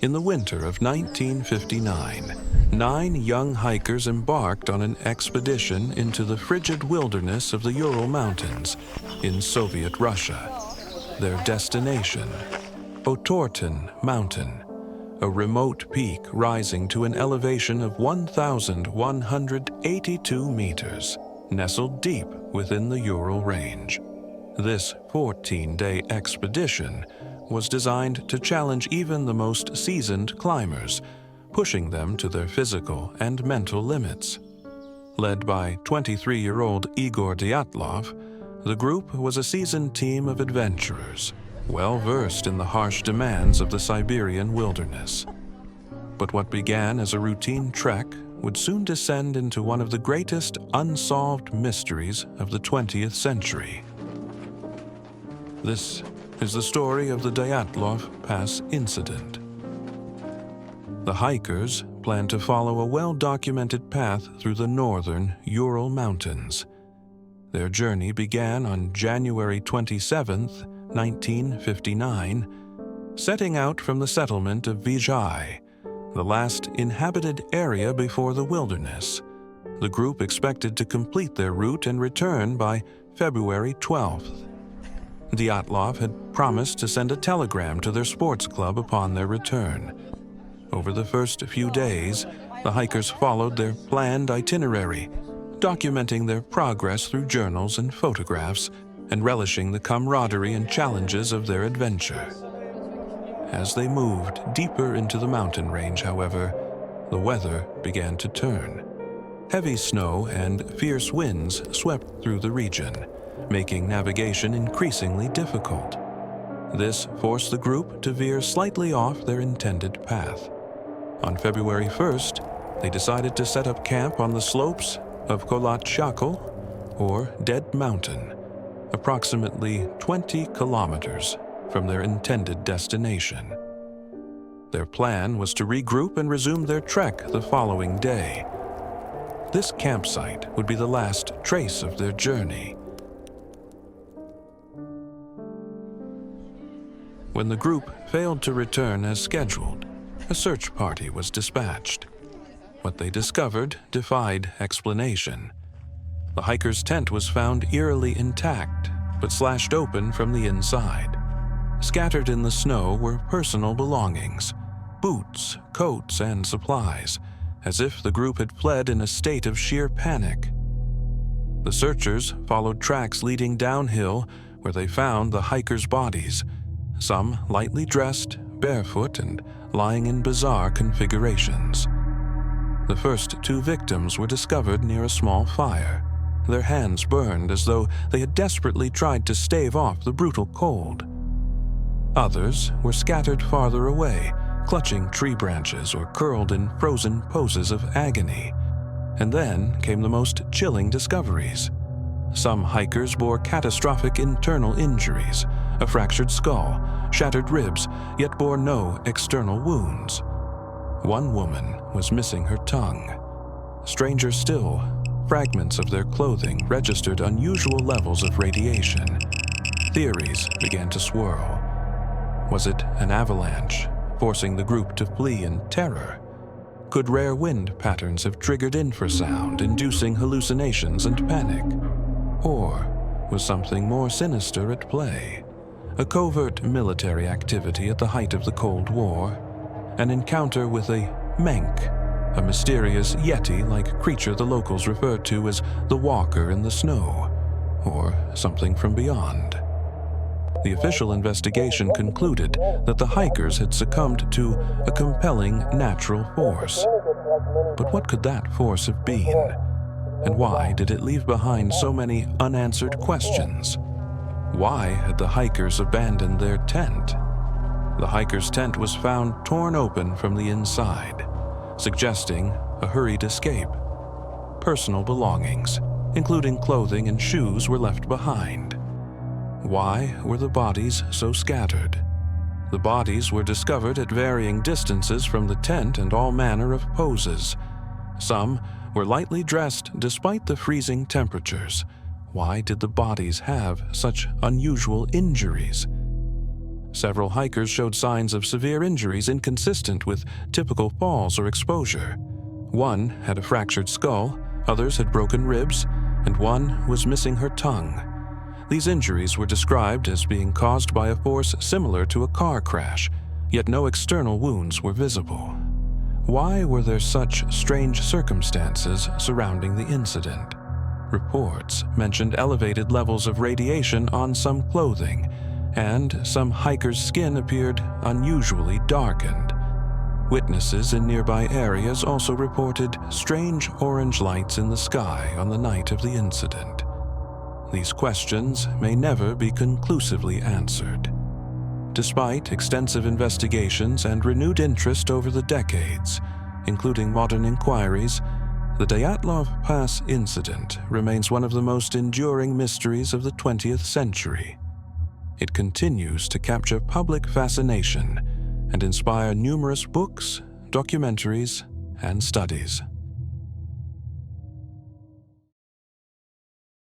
In the winter of 1959, 9 young hikers embarked on an expedition into the frigid wilderness of the Ural Mountains in Soviet Russia. Their destination, Otorten Mountain, a remote peak rising to an elevation of 1,182 meters, nestled deep within the Ural Range. This 14-day expedition was designed to challenge even the most seasoned climbers, pushing them to their physical and mental limits. Led by 23-year-old Igor Dyatlov, the group was a seasoned team of adventurers, well-versed in the harsh demands of the Siberian wilderness. But what began as a routine trek would soon descend into one of the greatest unsolved mysteries of the 20th century. This is the story of the Dyatlov Pass Incident. The hikers planned to follow a well-documented path through the northern Ural Mountains. Their journey began on January 27, 1959, setting out from the settlement of Vizhai, the last inhabited area before the wilderness. The group expected to complete their route and return by February 12th. Dyatlov had promised to send a telegram to their sports club upon their return. Over the first few days, the hikers followed their planned itinerary, documenting their progress through journals and photographs, and relishing the camaraderie and challenges of their adventure. As they moved deeper into the mountain range, however, the weather began to turn. Heavy snow and fierce winds swept through the region, making navigation increasingly difficult. This forced the group to veer slightly off their intended path. On February 1st, they decided to set up camp on the slopes of Kolatchakal, or Dead Mountain, approximately 20 kilometers from their intended destination. Their plan was to regroup and resume their trek the following day. This campsite would be the last trace of their journey. When the group failed to return as scheduled, a search party was dispatched. What they discovered defied explanation. The hiker's tent was found eerily intact, but slashed open from the inside. Scattered in the snow were personal belongings, boots, coats, and supplies, as if the group had fled in a state of sheer panic. The searchers followed tracks leading downhill where they found the hikers' bodies, some lightly dressed, barefoot, and lying in bizarre configurations. The first 2 victims were discovered near a small fire, their hands burned as though they had desperately tried to stave off the brutal cold. Others were scattered farther away, clutching tree branches or curled in frozen poses of agony. And then came the most chilling discoveries. Some hikers bore catastrophic internal injuries, a fractured skull, shattered ribs, yet bore no external wounds. One woman was missing her tongue. Stranger still, fragments of their clothing registered unusual levels of radiation. Theories began to swirl. Was it an avalanche, forcing the group to flee in terror? Could rare wind patterns have triggered infrasound, inducing hallucinations and panic? Or was something more sinister at play? A covert military activity at the height of the Cold War? An encounter with a menk, a mysterious yeti-like creature the locals referred to as the Walker in the Snow? Or something from beyond? The official investigation concluded that the hikers had succumbed to a compelling natural force. But what could that force have been? And why did it leave behind so many unanswered questions? Why had the hikers abandoned their tent? The hiker's tent was found torn open from the inside, suggesting a hurried escape. Personal belongings, including clothing and shoes, were left behind. Why were the bodies so scattered? The bodies were discovered at varying distances from the tent and all manner of poses. Some were lightly dressed despite the freezing temperatures. Why did the bodies have such unusual injuries? Several hikers showed signs of severe injuries inconsistent with typical falls or exposure. One had a fractured skull, others had broken ribs, and one was missing her tongue. These injuries were described as being caused by a force similar to a car crash, yet no external wounds were visible. Why were there such strange circumstances surrounding the incident? Reports mentioned elevated levels of radiation on some clothing, and some hikers' skin appeared unusually darkened. Witnesses in nearby areas also reported strange orange lights in the sky on the night of the incident. These questions may never be conclusively answered. Despite extensive investigations and renewed interest over the decades, including modern inquiries, the Dyatlov Pass Incident remains one of the most enduring mysteries of the 20th century. It continues to capture public fascination and inspire numerous books, documentaries, and studies.